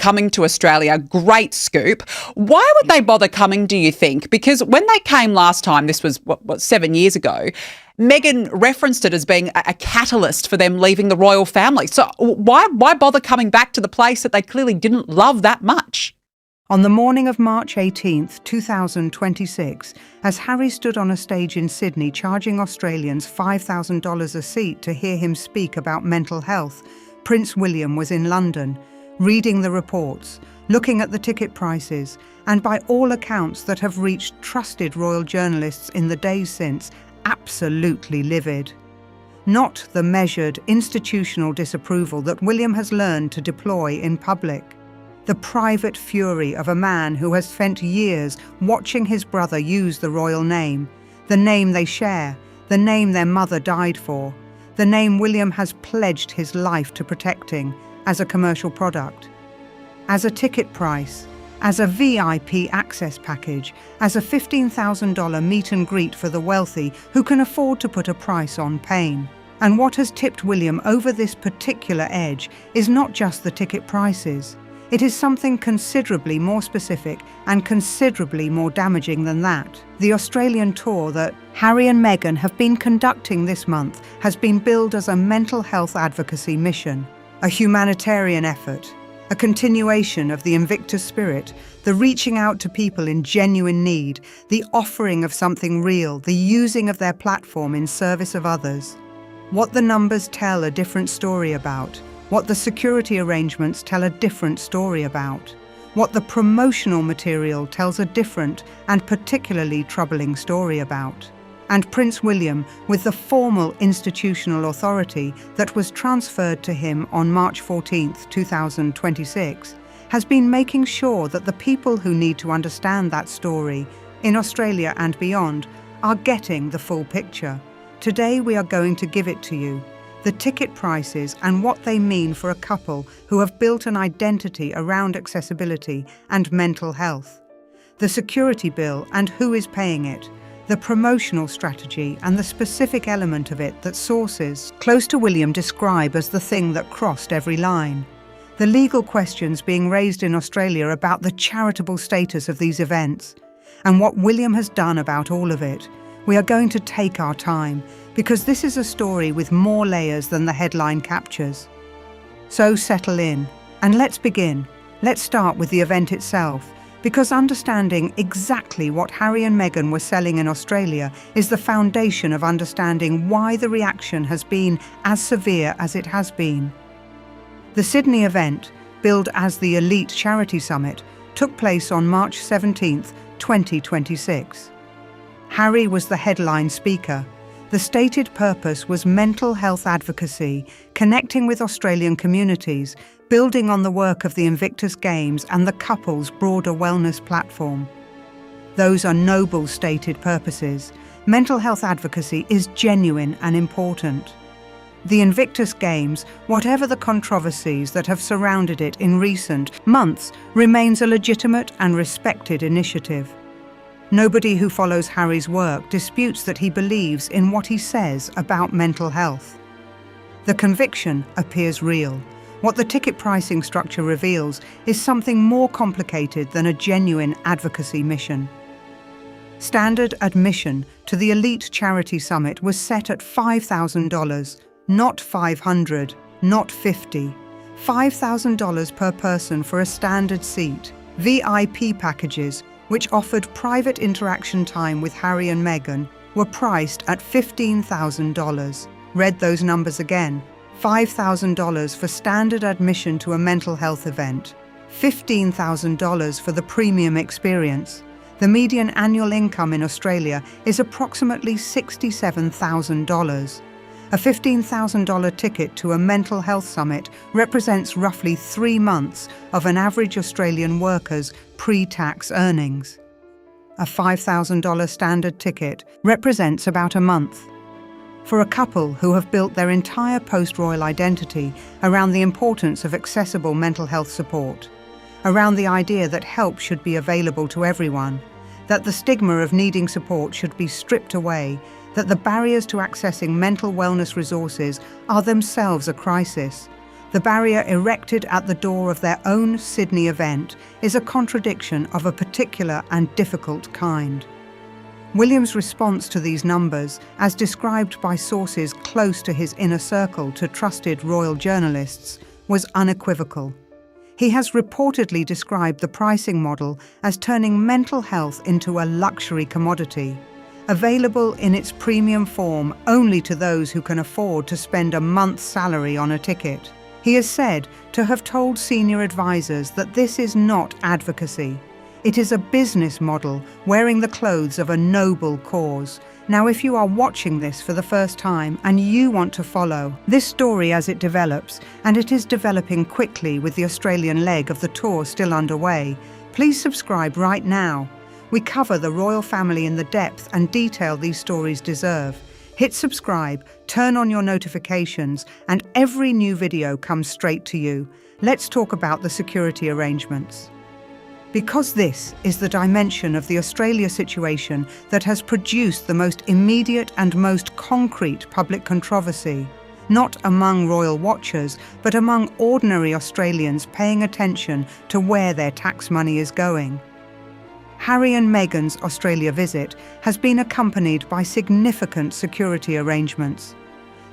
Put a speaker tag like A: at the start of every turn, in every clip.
A: coming to Australia. Great scoop. Why would they bother coming, do you think? Because when they came last time, this was, 7 years ago, Meghan referenced it as being a catalyst for them leaving the royal family. So why bother coming back to the place that they clearly didn't love that much?
B: On the morning of March 18th, 2026, as Harry stood on a stage in Sydney charging Australians $5,000 a seat to hear him speak about mental health, Prince William was in London, reading the reports, looking at the ticket prices, and by all accounts that have reached trusted royal journalists in the days since, absolutely livid. Not the measured, institutional disapproval that William has learned to deploy in public. The private fury of a man who has spent years watching his brother use the royal name, the name they share, the name their mother died for, the name William has pledged his life to protecting as a commercial product, as a ticket price, as a VIP access package, as a $15,000 meet and greet for the wealthy who can afford to put a price on pain. And what has tipped William over this particular edge is not just the ticket prices. It is something considerably more specific and considerably more damaging than that. The Australian tour that Harry and Meghan have been conducting this month has been billed as a mental health advocacy mission, a humanitarian effort, a continuation of the Invictus spirit, the reaching out to people in genuine need, the offering of something real, the using of their platform in service of others. What the numbers tell a different story about. What the security arrangements tell a different story about. What the promotional material tells a different and particularly troubling story about. And Prince William, with the formal institutional authority that was transferred to him on March 14th, 2026, has been making sure that the people who need to understand that story, in Australia and beyond, are getting the full picture. Today we are going to give it to you. The ticket prices and what they mean for a couple who have built an identity around accessibility and mental health. The security bill and who is paying it. The promotional strategy and the specific element of it that sources close to William describe as the thing that crossed every line. The legal questions being raised in Australia about the charitable status of these events. And what William has done about all of it. We are going to take our time, because this is a story with more layers than the headline captures. So settle in, and let's begin. Let's start with the event itself, because understanding exactly what Harry and Meghan were selling in Australia is the foundation of understanding why the reaction has been as severe as it has been. The Sydney event, billed as the Elite Charity Summit, took place on March 17th, 2026. Harry was the headline speaker. The stated purpose was mental health advocacy, connecting with Australian communities, building on the work of the Invictus Games and the couple's broader wellness platform. Those are noble stated purposes. Mental health advocacy is genuine and important. The Invictus Games, whatever the controversies that have surrounded it in recent months, remains a legitimate and respected initiative. Nobody who follows Harry's work disputes that he believes in what he says about mental health. The conviction appears real. What the ticket pricing structure reveals is something more complicated than a genuine advocacy mission. Standard admission to the Elite Charity Summit was set at $5,000, not $500, not $50. $5,000 per person for a standard seat. VIP packages, which offered private interaction time with Harry and Meghan, were priced at $15,000. Read those numbers again. $5,000 for standard admission to a mental health event. $15,000 for the premium experience. The median annual income in Australia is approximately $67,000. A $15,000 ticket to a mental health summit represents roughly 3 months of an average Australian worker's pre-tax earnings. A $5,000 standard ticket represents about a month. For a couple who have built their entire post-royal identity around the importance of accessible mental health support, around the idea that help should be available to everyone, that the stigma of needing support should be stripped away, that the barriers to accessing mental wellness resources are themselves a crisis, The barrier erected at the door of their own Sydney event is a contradiction of a particular and difficult kind. William's response to these numbers, as described by sources close to his inner circle to trusted royal journalists, was unequivocal. He has reportedly described the pricing model as turning mental health into a luxury commodity, available in its premium form only to those who can afford to spend a month's salary on a ticket. He is said to have told senior advisors that this is not advocacy. It is a business model wearing the clothes of a noble cause. Now, if you are watching this for the first time and you want to follow this story as it develops, and it is developing quickly with the Australian leg of the tour still underway, please subscribe right now. We cover the royal family in the depth and detail these stories deserve. Hit subscribe, turn on your notifications, and every new video comes straight to you. Let's talk about the security arrangements. Because this is the dimension of the Australia situation that has produced the most immediate and most concrete public controversy, not among royal watchers, but among ordinary Australians paying attention to where their tax money is going. Harry and Meghan's Australia visit has been accompanied by significant security arrangements.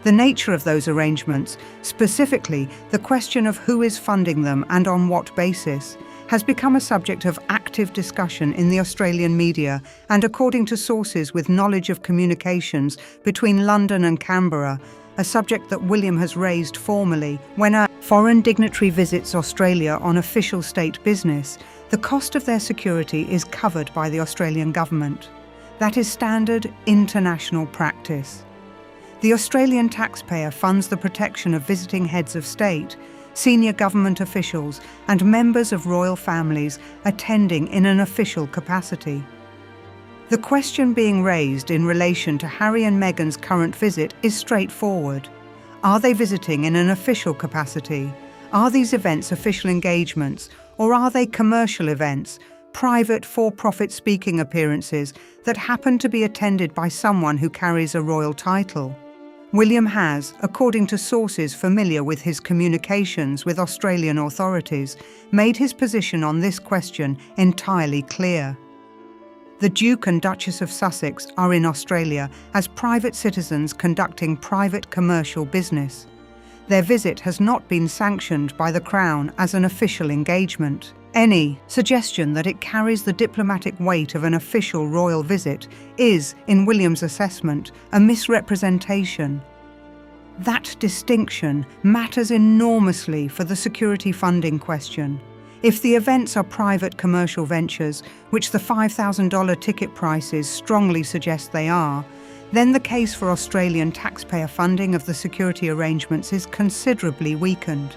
B: The nature of those arrangements, specifically the question of who is funding them and on what basis, has become a subject of active discussion in the Australian media and, according to sources with knowledge of communications between London and Canberra, a subject that William has raised formally when a foreign dignitary visits Australia on official state business. The cost of their security is covered by the Australian government. That is standard international practice. The Australian taxpayer funds the protection of visiting heads of state, senior government officials, and members of royal families attending in an official capacity. The question being raised in relation to Harry and Meghan's current visit is straightforward. Are they visiting in an official capacity? Are these events official engagements, or are they commercial events, private for-profit speaking appearances that happen to be attended by someone who carries a royal title? William has, according to sources familiar with his communications with Australian authorities, made his position on this question entirely clear. The Duke and Duchess of Sussex are in Australia as private citizens conducting private commercial business. Their visit has not been sanctioned by the Crown as an official engagement. Any suggestion that it carries the diplomatic weight of an official royal visit is, in William's assessment, a misrepresentation. That distinction matters enormously for the security funding question. If the events are private commercial ventures, which the $5,000 ticket prices strongly suggest they are, then the case for Australian taxpayer funding of the security arrangements is considerably weakened.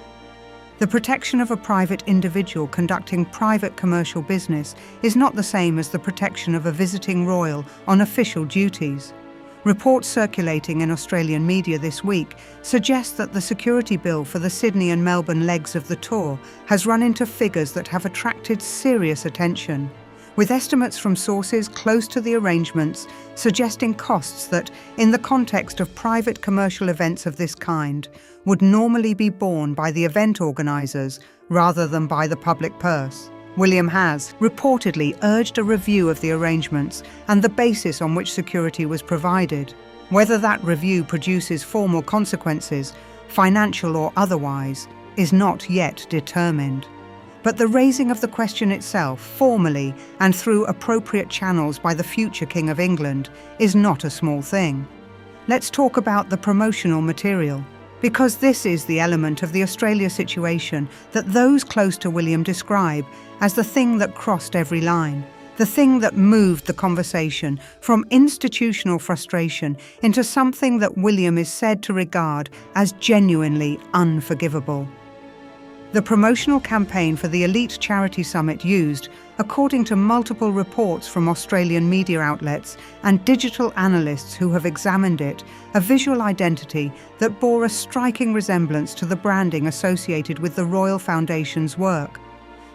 B: The protection of a private individual conducting private commercial business is not the same as the protection of a visiting royal on official duties. Reports circulating in Australian media this week suggest that the security bill for the Sydney and Melbourne legs of the tour has run into figures that have attracted serious attention, with estimates from sources close to the arrangements suggesting costs that, in the context of private commercial events of this kind, would normally be borne by the event organisers rather than by the public purse. William has reportedly urged a review of the arrangements and the basis on which security was provided. Whether that review produces formal consequences, financial or otherwise, is not yet determined. But the raising of the question itself, formally and through appropriate channels by the future King of England, is not a small thing. Let's talk about the promotional material, because this is the element of the Australia situation that those close to William describe as the thing that crossed every line, the thing that moved the conversation from institutional frustration into something that William is said to regard as genuinely unforgivable. The promotional campaign for the elite charity summit used, according to multiple reports from Australian media outlets and digital analysts who have examined it, a visual identity that bore a striking resemblance to the branding associated with the Royal Foundation's work,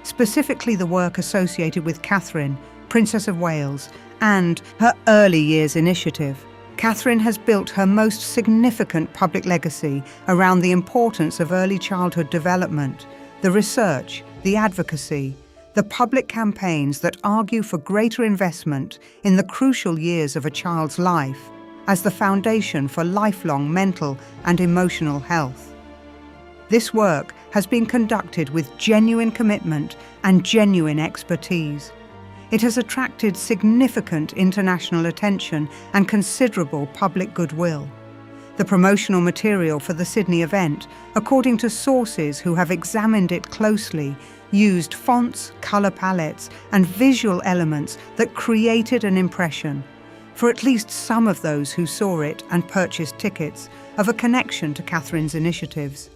B: specifically the work associated with Catherine, Princess of Wales, and her early years initiative. Catherine has built her most significant public legacy around the importance of early childhood development, the research, the advocacy, the public campaigns that argue for greater investment in the crucial years of a child's life as the foundation for lifelong mental and emotional health. This work has been conducted with genuine commitment and genuine expertise. It has attracted significant international attention and considerable public goodwill. The promotional material for the Sydney event, according to sources who have examined it closely, used fonts, colour palettes, and visual elements that created an impression, for at least some of those who saw it and purchased tickets, of a connection to Catherine's initiatives.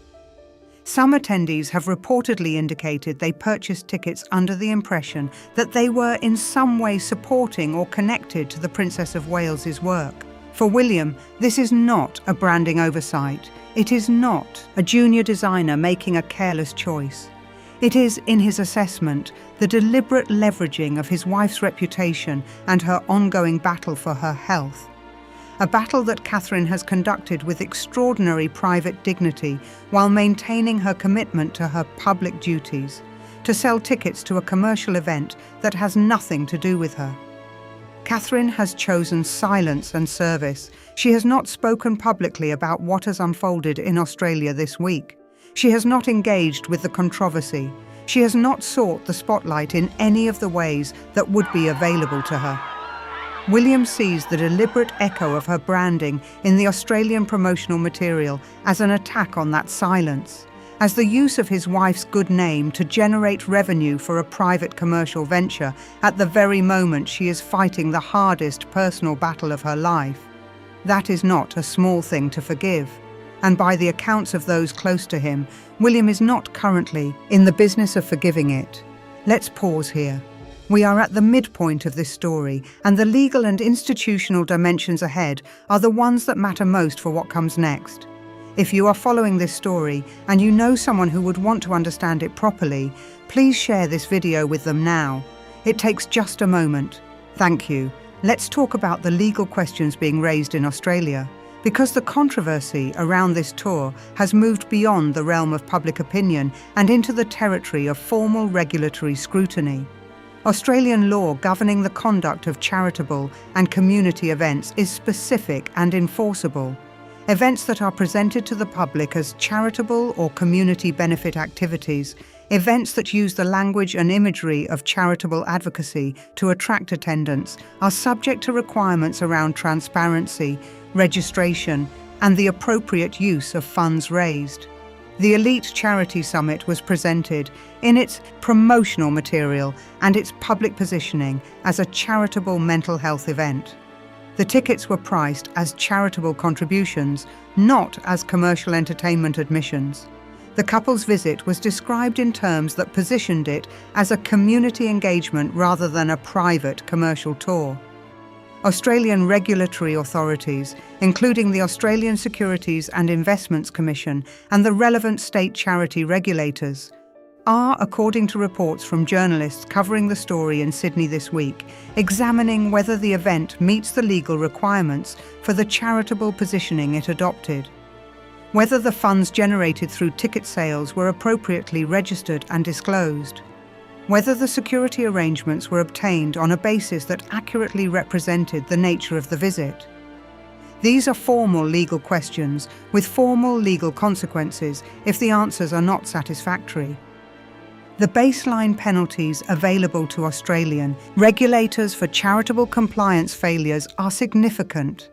B: Some attendees have reportedly indicated they purchased tickets under the impression that they were in some way supporting or connected to the Princess of Wales's work. For William, this is not a branding oversight. It is not a junior designer making a careless choice. It is, in his assessment, the deliberate leveraging of his wife's reputation and her ongoing battle for her health. A battle that Catherine has conducted with extraordinary private dignity while maintaining her commitment to her public duties, to sell tickets to a commercial event that has nothing to do with her. Catherine has chosen silence and service. She has not spoken publicly about what has unfolded in Australia this week. She has not engaged with the controversy. She has not sought the spotlight in any of the ways that would be available to her. William sees the deliberate echo of her branding in the Australian promotional material as an attack on that silence, as the use of his wife's good name to generate revenue for a private commercial venture at the very moment she is fighting the hardest personal battle of her life. That is not a small thing to forgive. And by the accounts of those close to him, William is not currently in the business of forgiving it. Let's pause here. We are at the midpoint of this story, and the legal and institutional dimensions ahead are the ones that matter most for what comes next. If you are following this story and you know someone who would want to understand it properly, please share this video with them now. It takes just a moment. Thank you. Let's talk about the legal questions being raised in Australia, because the controversy around this tour has moved beyond the realm of public opinion and into the territory of formal regulatory scrutiny. Australian law governing the conduct of charitable and community events is specific and enforceable. Events that are presented to the public as charitable or community benefit activities, events that use the language and imagery of charitable advocacy to attract attendance, are subject to requirements around transparency, registration, and the appropriate use of funds raised. The Elite Charity Summit was presented in its promotional material and its public positioning as a charitable mental health event. The tickets were priced as charitable contributions, not as commercial entertainment admissions. The couple's visit was described in terms that positioned it as a community engagement rather than a private commercial tour. Australian regulatory authorities, including the Australian Securities and Investments Commission and the relevant state charity regulators, are, according to reports from journalists covering the story in Sydney this week, examining whether the event meets the legal requirements for the charitable positioning it adopted, whether the funds generated through ticket sales were appropriately registered and disclosed, whether the security arrangements were obtained on a basis that accurately represented the nature of the visit. These are formal legal questions with formal legal consequences if the answers are not satisfactory. The baseline penalties available to Australian regulators for charitable compliance failures are significant,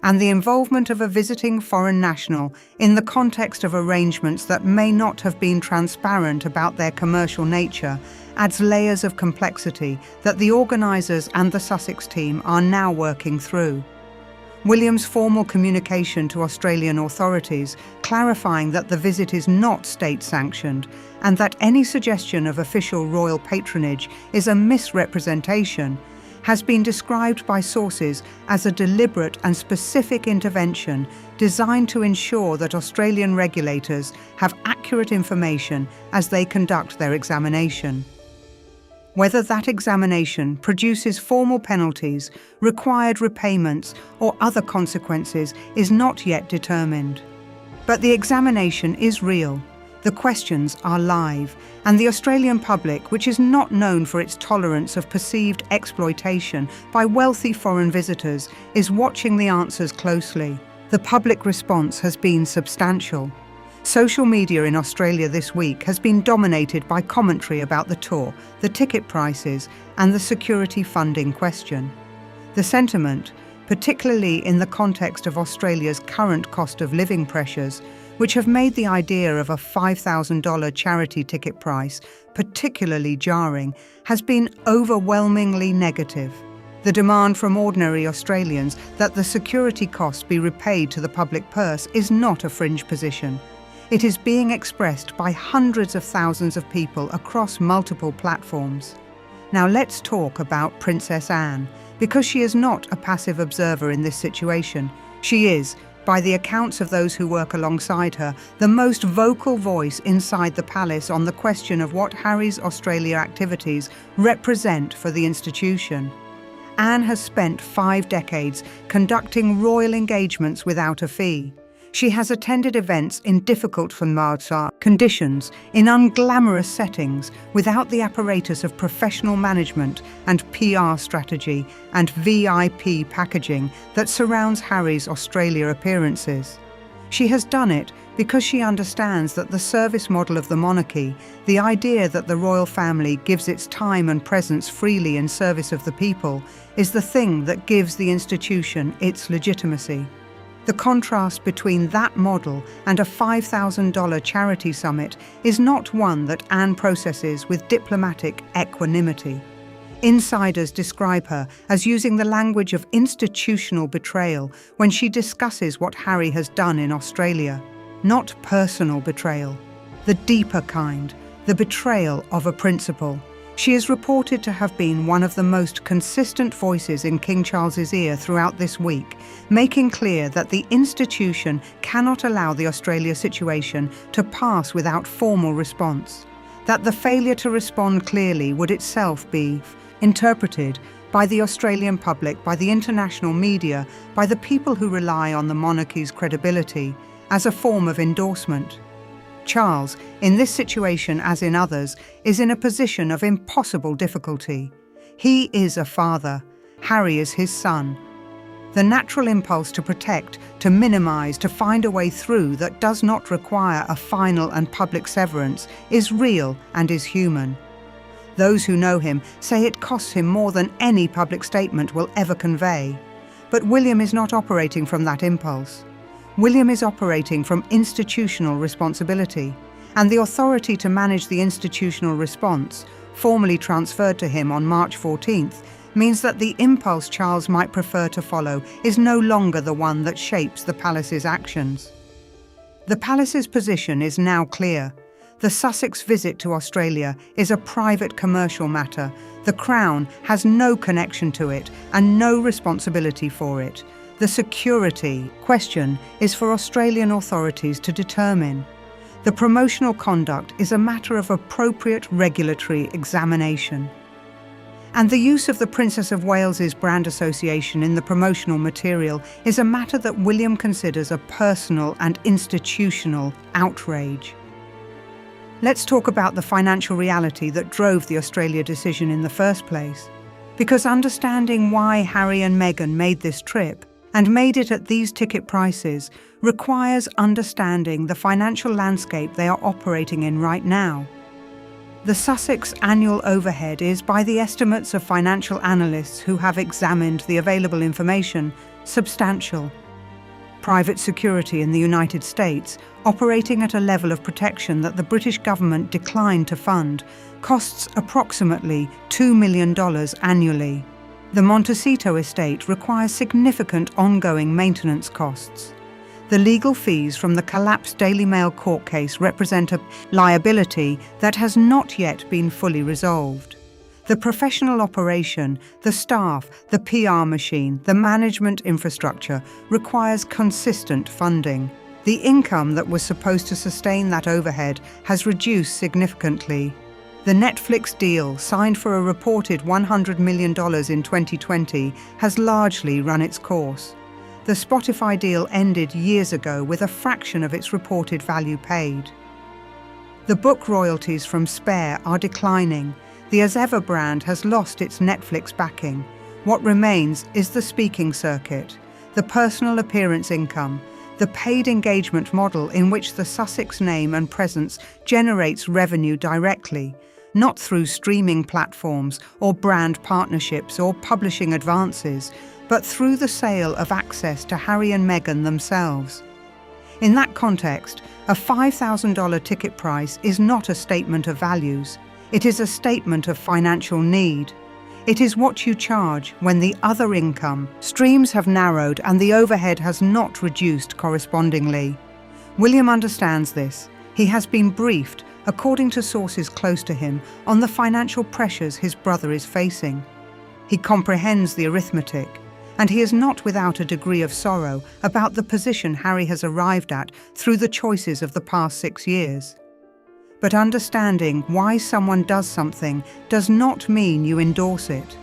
B: and the involvement of a visiting foreign national in the context of arrangements that may not have been transparent about their commercial nature adds layers of complexity that the organisers and the Sussex team are now working through. William's formal communication to Australian authorities, clarifying that the visit is not state-sanctioned and that any suggestion of official royal patronage is a misrepresentation, has been described by sources as a deliberate and specific intervention designed to ensure that Australian regulators have accurate information as they conduct their examination. Whether that examination produces formal penalties, required repayments, or other consequences is not yet determined. But the examination is real. The questions are live, and the Australian public, which is not known for its tolerance of perceived exploitation by wealthy foreign visitors, is watching the answers closely. The public response has been substantial. Social media in Australia this week has been dominated by commentary about the tour, the ticket prices, and the security funding question. The sentiment, particularly in the context of Australia's current cost of living pressures, which have made the idea of a $5,000 charity ticket price particularly jarring, has been overwhelmingly negative. The demand from ordinary Australians that the security costs be repaid to the public purse is not a fringe position. It is being expressed by hundreds of thousands of people across multiple platforms. Now let's talk about Princess Anne, because she is not a passive observer in this situation. She is, by the accounts of those who work alongside her, the most vocal voice inside the palace on the question of what Harry's Australia activities represent for the institution. Anne has spent 5 decades conducting royal engagements without a fee. She has attended events in difficult conditions, in unglamorous settings, without the apparatus of professional management and PR strategy and VIP packaging that surrounds Harry's Australia appearances. She has done it because she understands that the service model of the monarchy, the idea that the royal family gives its time and presence freely in service of the people, is the thing that gives the institution its legitimacy. The contrast between that model and a $5,000 charity summit is not one that Anne processes with diplomatic equanimity. Insiders describe her as using the language of institutional betrayal when she discusses what Harry has done in Australia. Not personal betrayal, the deeper kind, the betrayal of a principle. She is reported to have been one of the most consistent voices in King Charles's ear throughout this week, making clear that the institution cannot allow the Australia situation to pass without formal response, that the failure to respond clearly would itself be interpreted by the Australian public, by the international media, by the people who rely on the monarchy's credibility, as a form of endorsement. Charles, in this situation as in others, is in a position of impossible difficulty. He is a father. Harry is his son. The natural impulse to protect, to minimize, to find a way through that does not require a final and public severance is real and is human. Those who know him say it costs him more than any public statement will ever convey. But William is not operating from that impulse. William is operating from institutional responsibility, and the authority to manage the institutional response, formally transferred to him on March 14th, means that the impulse Charles might prefer to follow is no longer the one that shapes the palace's actions. The palace's position is now clear. The Sussex visit to Australia is a private commercial matter. The Crown has no connection to it and no responsibility for it. The security question is for Australian authorities to determine. The promotional conduct is a matter of appropriate regulatory examination. And the use of the Princess of Wales's brand association in the promotional material is a matter that William considers a personal and institutional outrage. Let's talk about the financial reality that drove the Australia decision in the first place. Because understanding why Harry and Meghan made this trip, and made it at these ticket prices, requires understanding the financial landscape they are operating in right now. The Sussex annual overhead is, by the estimates of financial analysts who have examined the available information, substantial. Private security in the United States, operating at a level of protection that the British government declined to fund, costs approximately $2 million annually. The Montecito estate requires significant ongoing maintenance costs. The legal fees from the collapsed Daily Mail court case represent a liability that has not yet been fully resolved. The professional operation, the staff, the PR machine, the management infrastructure requires consistent funding. The income that was supposed to sustain that overhead has reduced significantly. The Netflix deal, signed for a reported $100 million in 2020, has largely run its course. The Spotify deal ended years ago with a fraction of its reported value paid. The book royalties from Spare are declining. The As Ever brand has lost its Netflix backing. What remains is the speaking circuit, the personal appearance income, the paid engagement model in which the Sussex name and presence generates revenue directly, not through streaming platforms or brand partnerships or publishing advances, but through the sale of access to Harry and Meghan themselves. In that context, a $5,000 ticket price is not a statement of values. It is a statement of financial need. It is what you charge when the other income streams have narrowed and the overhead has not reduced correspondingly. William understands this. He has been briefed, according to sources close to him, on the financial pressures his brother is facing. He comprehends the arithmetic, and he is not without a degree of sorrow about the position Harry has arrived at through the choices of the past 6 years. But understanding why someone does something does not mean you endorse it.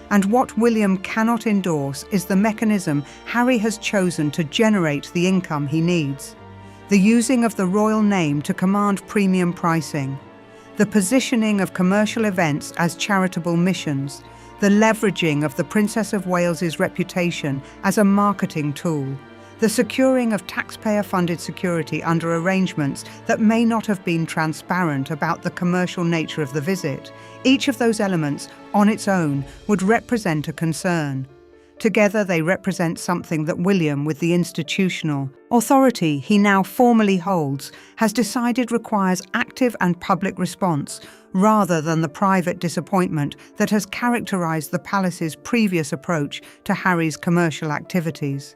B: And what William cannot endorse is the mechanism Harry has chosen to generate the income he needs. The using of the royal name to command premium pricing, the positioning of commercial events as charitable missions, the leveraging of the Princess of Wales's reputation as a marketing tool, the securing of taxpayer-funded security under arrangements that may not have been transparent about the commercial nature of the visit. Each of those elements, on its own, would represent a concern. Together they represent something that William, with the institutional authority he now formally holds, has decided requires active and public response, rather than the private disappointment that has characterised the palace's previous approach to Harry's commercial activities.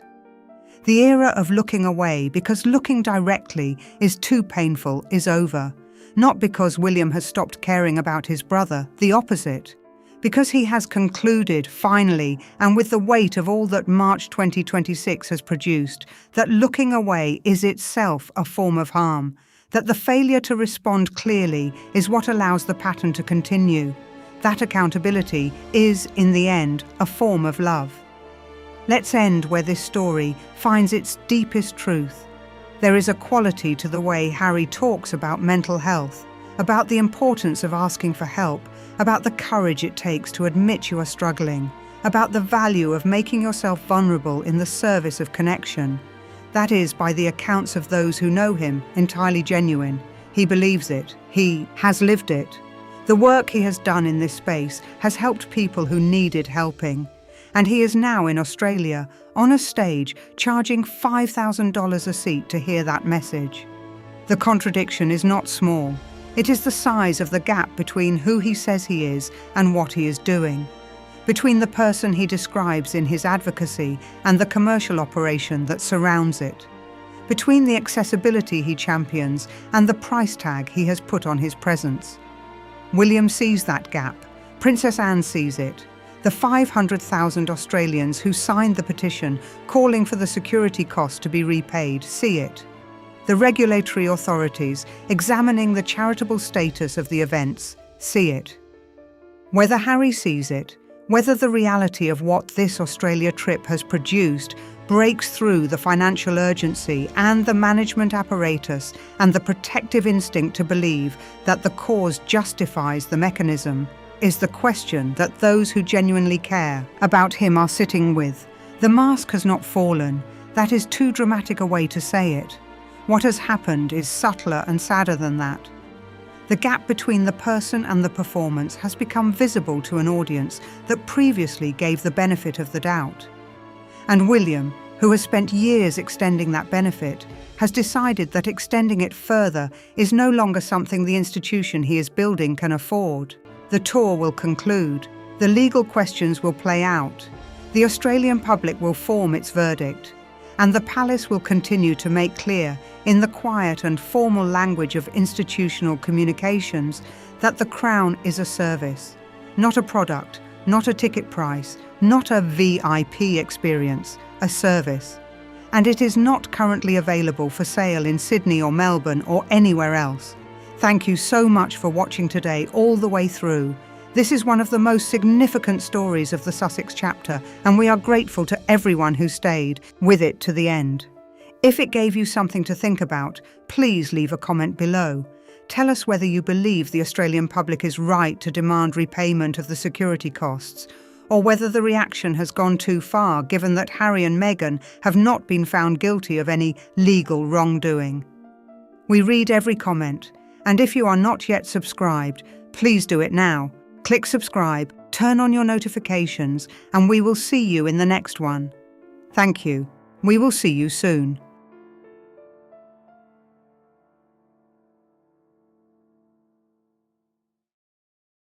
B: The era of looking away because looking directly is too painful is over, not because William has stopped caring about his brother, the opposite. Because he has concluded, finally, and with the weight of all that March 2026 has produced, that looking away is itself a form of harm, that the failure to respond clearly is what allows the pattern to continue. That accountability is, in the end, a form of love. Let's end where this story finds its deepest truth. There is a quality to the way Harry talks about mental health, about the importance of asking for help, about the courage it takes to admit you are struggling, about the value of making yourself vulnerable in the service of connection. That is, by the accounts of those who know him, entirely genuine. He believes it. He has lived it. The work he has done in this space has helped people who needed helping. And he is now in Australia, on a stage, charging $5,000 a seat to hear that message. The contradiction is not small. It is the size of the gap between who he says he is and what he is doing, between the person he describes in his advocacy and the commercial operation that surrounds it, between the accessibility he champions and the price tag he has put on his presence. William sees that gap. Princess Anne sees it. The 500,000 Australians who signed the petition calling for the security cost to be repaid see it. The regulatory authorities examining the charitable status of the events see it. Whether Harry sees it, whether the reality of what this Australia trip has produced breaks through the financial urgency and the management apparatus and the protective instinct to believe that the cause justifies the mechanism, is the question that those who genuinely care about him are sitting with. The mask has not fallen. That is too dramatic a way to say it. What has happened is subtler and sadder than that. The gap between the person and the performance has become visible to an audience that previously gave the benefit of the doubt. And William, who has spent years extending that benefit, has decided that extending it further is no longer something the institution he is building can afford. The tour will conclude. The legal questions will play out. The Australian public will form its verdict. And the palace will continue to make clear, in the quiet and formal language of institutional communications, that the Crown is a service, not a product, not a ticket price, not a VIP experience, a service. And it is not currently available for sale in Sydney or Melbourne or anywhere else. Thank you so much for watching today all the way through. This is one of the most significant stories of the Sussex chapter, and we are grateful to everyone who stayed with it to the end. If it gave you something to think about, please leave a comment below. Tell us whether you believe the Australian public is right to demand repayment of the security costs, or whether the reaction has gone too far given that Harry and Meghan have not been found guilty of any legal wrongdoing. We read every comment, and if you are not yet subscribed, please do it now. Click subscribe, turn on your notifications, and we will see you in the next one. Thank you. We will see you soon.